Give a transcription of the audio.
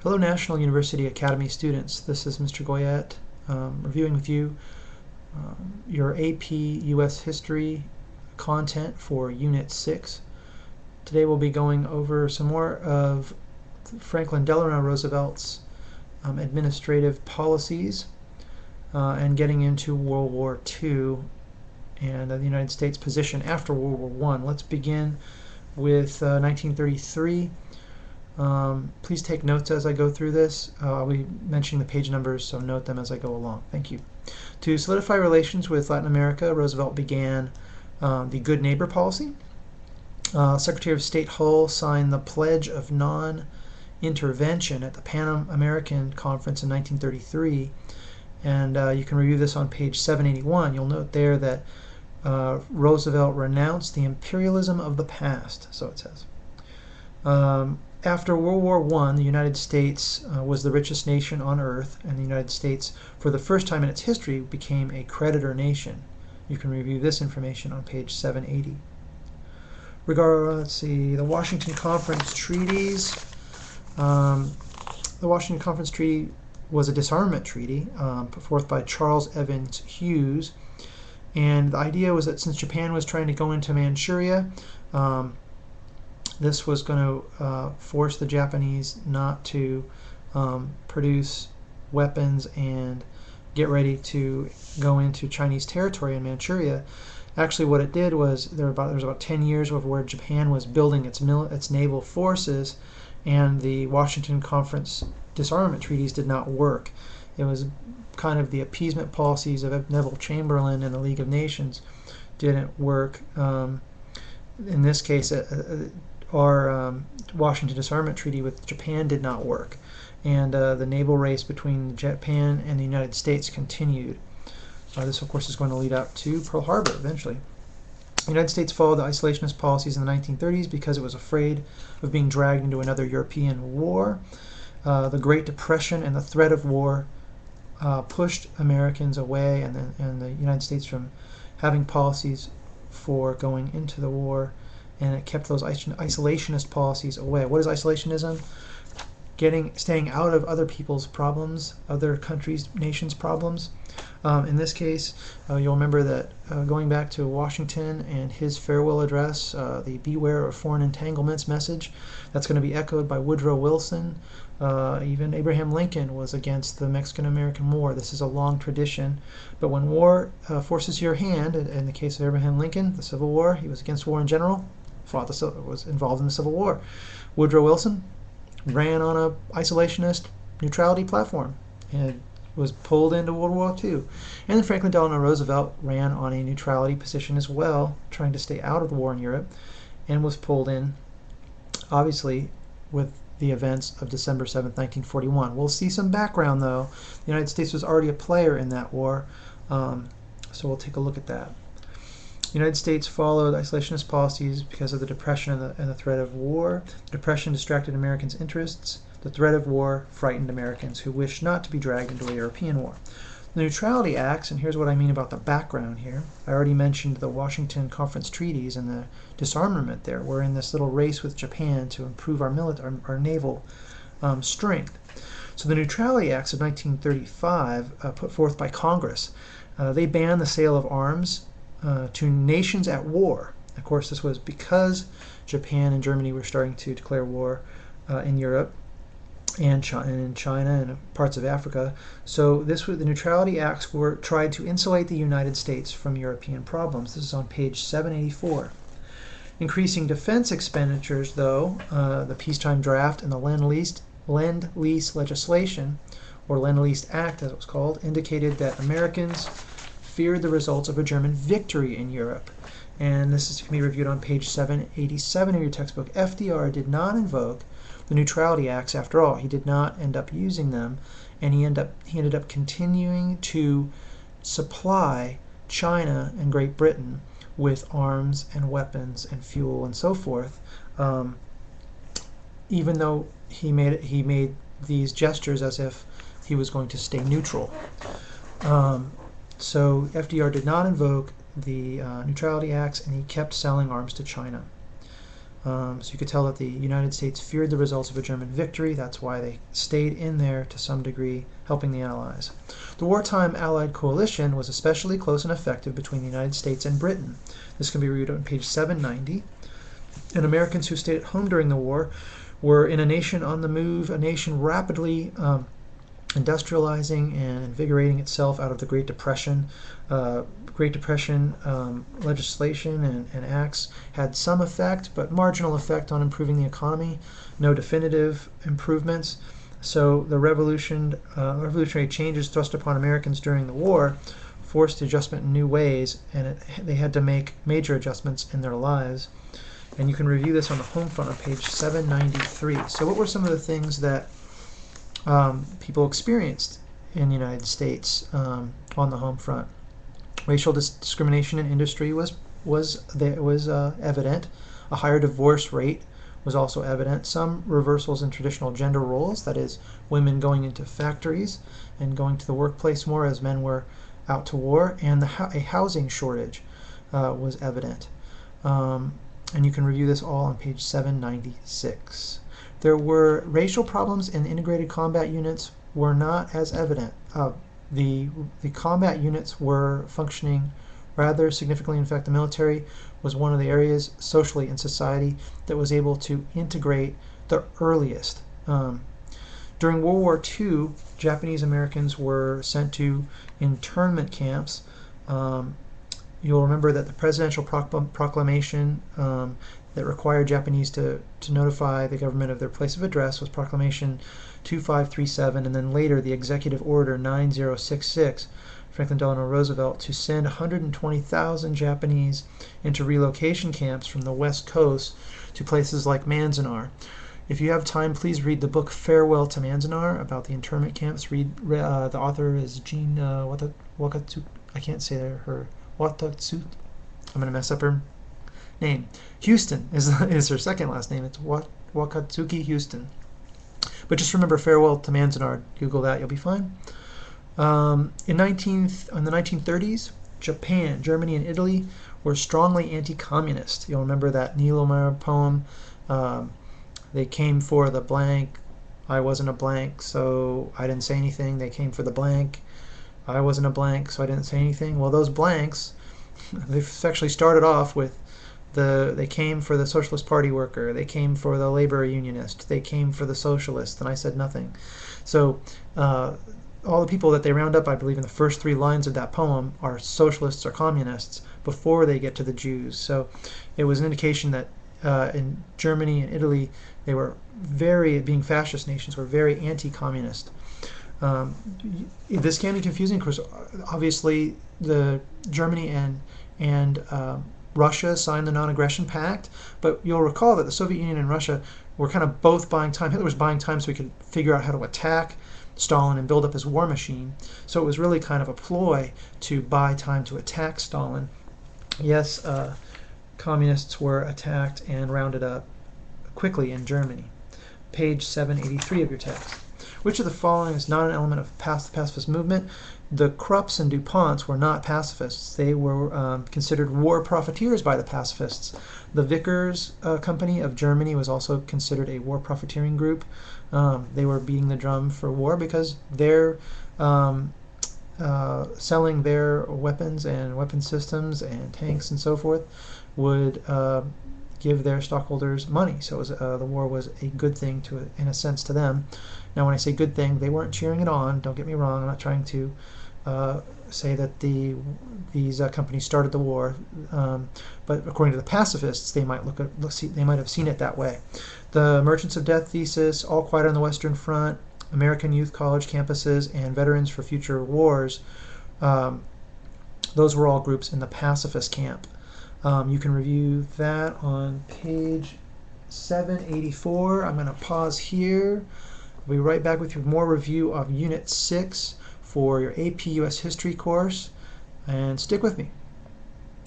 Hello National University Academy students, this is Mr. Goyette reviewing with you your AP US History content for Unit 6. Today we'll be going over some more of Franklin Delano Roosevelt's administrative policies and getting into World War II and the United States position after World War I. Let's begin with 1933. Please take notes as I go through this. I'll be mentioning the page numbers, so note them as I go along. Thank you. To solidify relations with Latin America, Roosevelt began the Good Neighbor Policy. Secretary of State Hull signed the Pledge of Non-Intervention at the Pan American Conference in 1933, and you can review this on page 781. You'll note there that Roosevelt renounced the imperialism of the past, so it says. After World War I, the United States was the richest nation on earth, and the United States, for the first time in its history, became a creditor nation. You can review this information on page 780. Let's see, the Washington Conference Treaties. The Washington Conference Treaty was a disarmament treaty put forth by Charles Evans Hughes, and the idea was that since Japan was trying to go into Manchuria, this was going to force the Japanese not to produce weapons and get ready to go into Chinese territory in Manchuria. Actually, what it did was there was about 10 years of where Japan was building its naval forces, and the Washington Conference disarmament treaties did not work. It was kind of the appeasement policies of Neville Chamberlain and the League of Nations didn't work. In this case, our Washington Disarmament Treaty with Japan did not work, and the naval race between Japan and the United States continued. This, of course, is going to lead up to Pearl Harbor eventually. The United States followed the isolationist policies in the 1930s because it was afraid of being dragged into another European war. The Great Depression and the threat of war pushed Americans away and the United States from having policies for going into the war, and it kept those isolationist policies away. What is isolationism? Staying out of other people's problems, other countries, nations' problems. In this case, you'll remember that going back to Washington and his farewell address, the Beware of Foreign Entanglements message, that's going to be echoed by Woodrow Wilson. Even Abraham Lincoln was against the Mexican-American War. This is a long tradition, but when war forces your hand, in the case of Abraham Lincoln, the Civil War, he was against war in general, was involved in the Civil War. Woodrow Wilson ran on a isolationist neutrality platform and was pulled into World War II. And then Franklin Delano Roosevelt ran on a neutrality position as well, trying to stay out of the war in Europe, and was pulled in, obviously, with the events of December 7th, 1941. We'll see some background, though. The United States was already a player in that war, so we'll take a look at that. The United States followed isolationist policies because of the Depression and the threat of war. The Depression distracted Americans' interests. The threat of war frightened Americans who wished not to be dragged into a European war. The Nuetrality Acts, and here's what I mean about the background here. I already mentioned the Washington Conference Treaties and the disarmament there. We're in this little race with Japan to improve our naval strength. So the Nuetrality Acts of 1935, put forth by Congress, they banned the sale of arms to nations at war. Of course, this was because Japan and Germany were starting to declare war in Europe and in China and parts of Africa. So the Neutrality Acts tried to insulate the United States from European problems. This is on page 784. Increasing defense expenditures, though, the peacetime draft and the Lend-Lease legislation, or Lend-Lease Act as it was called, indicated that Americans feared the results of a German victory in Europe. And this can be reviewed on page 787 of your textbook. FDR did not invoke the Neutrality Acts after all. He did not end up using them, and he ended up continuing to supply China and Great Britain with arms and weapons and fuel and so forth, even though he made these gestures as if he was going to stay neutral. So FDR did not invoke the Neutrality Acts, and he kept selling arms to China. So you could tell that the United States feared the results of a German victory. That's why they stayed in there to some degree, helping the Allies. The wartime Allied coalition was especially close and effective between the United States and Britain. This can be read on page 790. And Americans who stayed at home during the war were in a nation on the move, a nation rapidly industrializing and invigorating itself out of the Great Depression. Great Depression legislation and acts had some effect, but marginal effect on improving the economy. No definitive improvements. So the revolutionary changes thrust upon Americans during the war forced adjustment in new ways, and they had to make major adjustments in their lives. And you can review this on the home front on page 793. So what were some of the things that people experienced in the United States on the home front? Racial discrimination in industry was evident. A higher divorce rate was also evident. Some reversals in traditional gender roles, that is, women going into factories and going to the workplace more as men were out to war, and a housing shortage was evident. And you can review this all on page 796. There were racial problems in integrated combat units were not as evident. The combat units were functioning rather significantly. In fact, the military was one of the areas socially in society that was able to integrate the earliest. During World War II, Japanese Americans were sent to internment camps. You'll remember that the presidential proclamation that required Japanese to notify the government of their place of address was Proclamation 2537, and then later the Executive Order 9066, Franklin Delano Roosevelt, to send 120,000 Japanese into relocation camps from the West Coast to places like Manzanar. If you have time, please read the book Farewell to Manzanar about the internment camps. The author is Jean Wakatsuki. I can't say her. Watatsu. I'm going to mess up her name. Houston is her second last name. It's Wakatsuki Houston. But just remember Farewell to Manzanar. Google that. You'll be fine. In the 1930s, Japan, Germany, and Italy were strongly anti-communist. You'll remember that Neil O'Meara poem. They came for the blank. I wasn't a blank, so I didn't say anything. They came for the blank. I wasn't a blank, so I didn't say anything. Well, those blanks, they've actually started off with they came for the Socialist Party worker, they came for the labor unionist, they came for the socialist, and I said nothing. So all the people that they round up, I believe, in the first 3 lines of that poem are socialists or communists before they get to the Jews. So it was an indication that in Germany and Italy, they were being fascist nations, were very anti-communist. This can be confusing because obviously the Germany and Russia signed the Non-Aggression Pact, but you'll recall that the Soviet Union and Russia were kind of both buying time. Hitler was buying time so he could figure out how to attack Stalin and build up his war machine. So it was really kind of a ploy to buy time to attack Stalin. Yes, communists were attacked and rounded up quickly in Germany. Page 783 of your text. Which of the following is not an element of the pacifist movement? The Krupps and DuPonts were not pacifists. They were considered war profiteers by the pacifists. The Vickers Company of Germany was also considered a war profiteering group. They were beating the drum for war because they're selling their weapons and weapon systems and tanks and so forth would give their stockholders money. So it was, the war was a good thing in a sense to them. Now, when I say good thing, they weren't cheering it on. Don't get me wrong. I'm not trying to say that these companies started the war, but according to the pacifists, they might they might have seen it that way. The Merchants of Death thesis, All Quiet on the Western Front, American Youth College campuses, and Veterans for Future Wars. Those were all groups in the pacifist camp. You can review that on page 784. I'm going to pause here. I'll be right back with you with more review of Unit 6 for your AP US History course. And stick with me.